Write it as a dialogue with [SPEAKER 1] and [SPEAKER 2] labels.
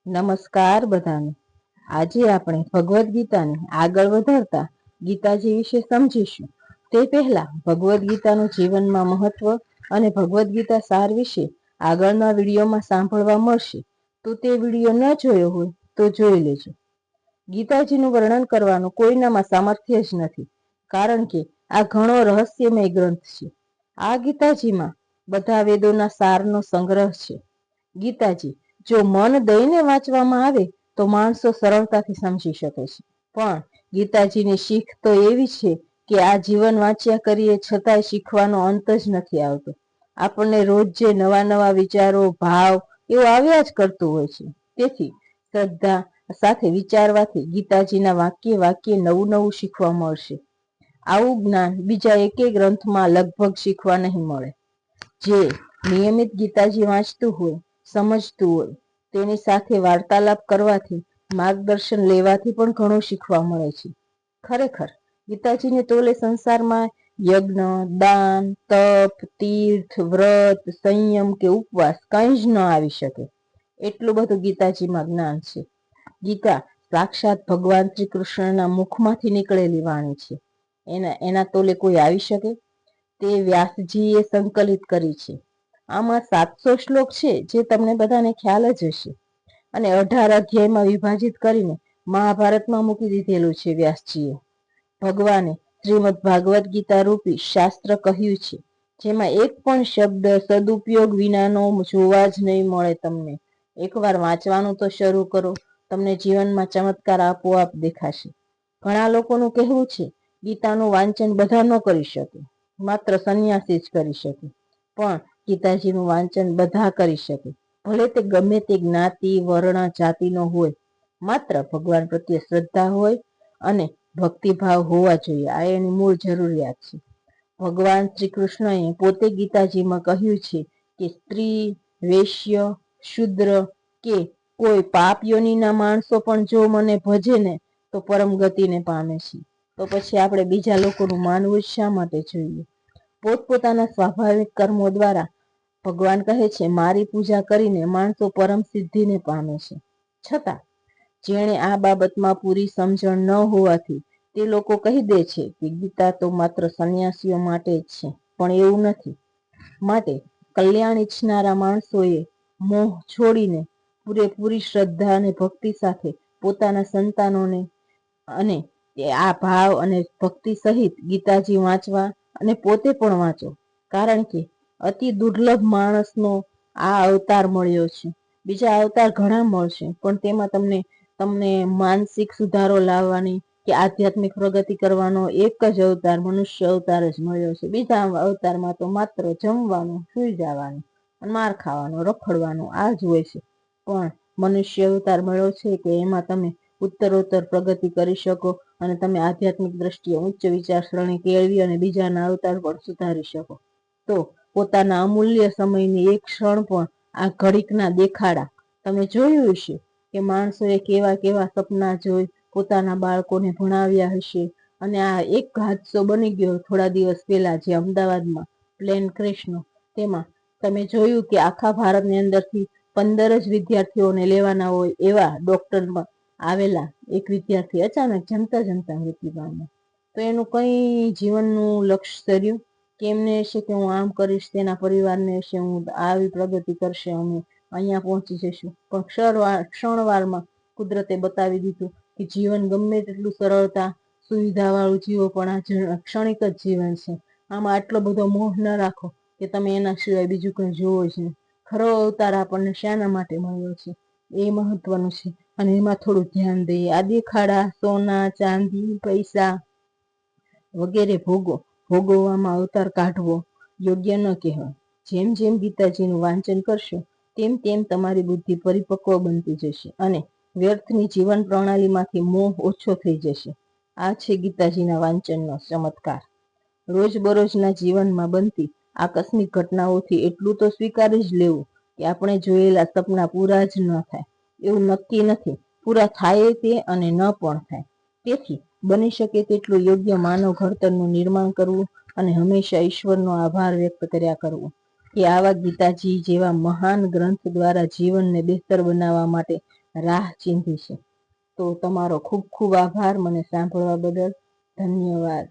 [SPEAKER 1] નમસ્કાર બધાને। આજે આપણે ભગવદ્ ગીતાને આગળ વધારતા ગીતાજી વિશે સમજીશું। તે પહેલા ભગવદ્ ગીતાનું જીવનમાં મહત્વ અને ભગવદ્ ગીતા સાર વિશે આગળના વિડીયોમાં સાંભળવા મળશે। તો તે વિડીયો ન જોયો હોય તો જોઈ લેજો। ગીતાજીનું વર્ણન કરવાનું કોઈનામાં સામર્થ્ય જ નથી, કારણ કે આ ઘણો રહસ્યમય ગ્રંથ છે। આ ગીતાજીમાં બધા વેદોના સારનો સંગ્રહ છે। ગીતાજી જો મન દઈને વાંચવામાં આવે તો માણસો સરળતાથી સમજી શકે છે, પણ ગીતાજીની શીખ તો એવી છે કે આ જીવન વાંચ્યા કરીએ છતાંય શીખવાનો અંત જ નથી આવતો। આપણને રોજ જે નવા નવા વિચારો, ભાવ એવું આવ્યા જ કરતું હોય છે। તેથી શ્રદ્ધા સાથે વિચારવાથી ગીતાજીના વાક્ય વાક્ય નવું નવું શીખવા મળશે। આવું જ્ઞાન બીજા એકેય ગ્રંથમાં લગભગ શીખવા નહીં મળે। જે નિયમિત ગીતાજી વાંચતું હોય, સમજતું હોય, તેની સાથે વાર્તાલાપ કરવાથી, માર્ગદર્શન લેવાથી પણ ઘણું શીખવા મળે છે। ખરેખર ગીતાજીને તોલે સંસારમાં યજ્ઞ, દાન, તપ, તીર્થ, વ્રત, સંયમ કે ઉપવાસ કંઈ જ ન આવી શકે, એટલું બધું ગીતાજીમાં જ્ઞાન છે। ગીતા સાક્ષાત ભગવાન શ્રી કૃષ્ણના મુખમાંથી નીકળેલી વાણી છે। એના તોલે કોઈ આવી શકે? તે વ્યાસજીએ સંકલિત કરી છે। આમાં 700 શ્લોક છે, જે તમને બધાને ખ્યાલ જ હશે, અને 18 અધ્યાયમાં વિભાજિત કરીને મહાભારતમાં મૂકી દીધેલું છે વ્યાસજીએ। ભગવાને શ્રીમદ ભાગવત ગીતા રૂપી શાસ્ત્ર કહ્યું છે, જેમાં એક પણ શબ્દ સદુપયોગ વિનાનો જોવા જ નહીં મળે તમને। એકવાર વાંચવાનું તો શરૂ કરો, તમને જીવનમાં ચમત્કાર આપોઆપ દેખાશે। ઘણા લોકોનું કહેવું છે ગીતાનું વાંચન બધા ન કરી શકે, માત્ર સંન્યાસી જ કરી શકે, પણ ગીતાજીનું વાંચન બધા કરી શકે, ભલે તે ગમે તે જ્ઞાતિ, વર્ણ, જાતિનો હોય, માત્ર ભગવાન પ્રત્યે શ્રદ્ધા હોય અને ભક્તિભાવ હોવા જોઈએ। આ એની મૂળ જરૂરિયાત છે। ભગવાન શ્રી કૃષ્ણએ પોતે ગીતાજીમાં કહ્યું છે કે સ્ત્રી, વૈશ્ય, શૂદ્ર કે કોઈ પાપ યોનિના માણસો પણ જો મને ભજે ને તો પરમ ગતિને પામે છે। તો પછી આપણે બીજા લોકોનું માનવું જ શા માટે જોઈએ? પોતપોતાના સ્વાભાવિક કર્મો દ્વારા ભગવાન કહે છે મારી પૂજા કરીને માણસો પરમ સિદ્ધિને પામે છે। છતાં જેણે આ બાબતમાં પૂરી સમજણ ન હોવાથી તે લોકો કહી દે છે કે ગીતા તો માત્ર સંન્યાસીઓ માટે જ છે, પણ એવું નથી। માટે કલ્યાણ ઈચ્છનારા માણસોએ મોહ છોડીને પૂરેપૂરી શ્રદ્ધા અને ભક્તિ સાથે પોતાના સંતાનોને અને આ ભાવ અને ભક્તિ સહિત ગીતાજી વાંચવા અને પોતે પણ વાંચો, કારણ કે અતિ દુર્લભ માણસનો આ અવતાર મળ્યો છે। બીજા અવતાર ઘણા મળશે, પણ તેમાં તમને માનસિક સુધારો લાવવાની કે આધ્યાત્મિક પ્રગતિ કરવાનો એક જ અવતાર, મનુષ્ય અવતાર જ મળ્યો છે। બીજા અવતારમાં તો માત્ર જમવાનું, સૂઈ જવાનું, માર ખાવાનું, રખડવાનું આ જ હોય છે, પણ મનુષ્ય અવતાર મળ્યો છે કે એમાં તમે ઉત્તરોત્તર પ્રગતિ કરી શકો અને તમે આધ્યાત્મિક દ્રષ્ટિએ ઉચ્ચ વિચારસરણી કેળવી અને બીજાના અવતાર પણ સુધારી શકો। તો પોતાના અમૂલ્ય સમયની એક ક્ષણ પણ આ ઘડીકના દેખાડા તમે જોયું હશે કે માણસોએ કેવા કેવા સપના જોઈ પોતાના બાળકોને ભણાવ્યા હશે, અને આ એક હાદસો બની ગયો થોડા દિવસ પહેલા જે અમદાવાદમાં પ્લેન ક્રેશનો, તેમાં તમે જોયું કે આખા ભારતની અંદરથી 15 જ વિદ્યાર્થીઓને લેવાના હોય એવા ડોક્ટરમાં આવેલા એક વિદ્યાર્થી અચાનક જમતા મૃત્યુ પામ્યો। તો એનું કંઈ જીવનનું લક્ષ્ય ધર્યું કે એમને હશે કે હું આમ કરીશ, તેના પરિવારને હશે હું આવી પ્રગતિ કરશે, અમે અહીંયા પહોંચી જશું, પણ ક્ષણવારમાં કુદરતે બતાવી દીધું કે જીવન ગમે તેટલું સરળતા સુવિધાવાળું જીવો, પણ આ ક્ષણિક જ જીવન છે। આમાં આટલો બધો મોહ ન રાખો કે તમે એના સિવાય બીજું કંઈ જોવો જ નહીં। ખરો અવતાર આપણને શાના માટે મળ્યો છે એ મહત્વનું છે, અને એમાં થોડું ધ્યાન દઈએ। આ દેખાડા, સોના, ચાંદી, પૈસા વગેરે ભોગવવામાં અવતાર કાઢવો યોગ્ય ન કહેવાય। જેમ જેમ ગીતાજીનું વાંચન કરશો તેમ તેમ તમારી બુદ્ધિ પરિપક્વ બનતી જશે અને વ્યર્થની જીવન પ્રણાલીમાંથી મોહ ઓછો થઈ જશે। આ છે ગીતાજીના વાંચનનો ચમત્કાર। રોજબરોજના જીવનમાં બનતી આકસ્મિક ઘટનાઓથી એટલું તો સ્વીકારી જ લેવું કે આપણે જોયેલા સપના પૂરા જ ન થાય એવું નક્કી નથી, પૂરા થાય તે અને ન પણ થાય। તેથી બની શકે તેટલું યોગ્ય માનવ ઘડતરનું નિર્માણ કરવું અને હંમેશા ઈશ્વરનો આભાર વ્યક્ત કર્યા કરવો કે આવા ગીતાજી જેવા મહાન ગ્રંથ દ્વારા જીવનને બહેતર બનાવવા માટે રાહ ચીંધી છે. તો તમારો ખૂબ ખૂબ આભાર મને સાંભળવા બદલ. ધન્યવાદ.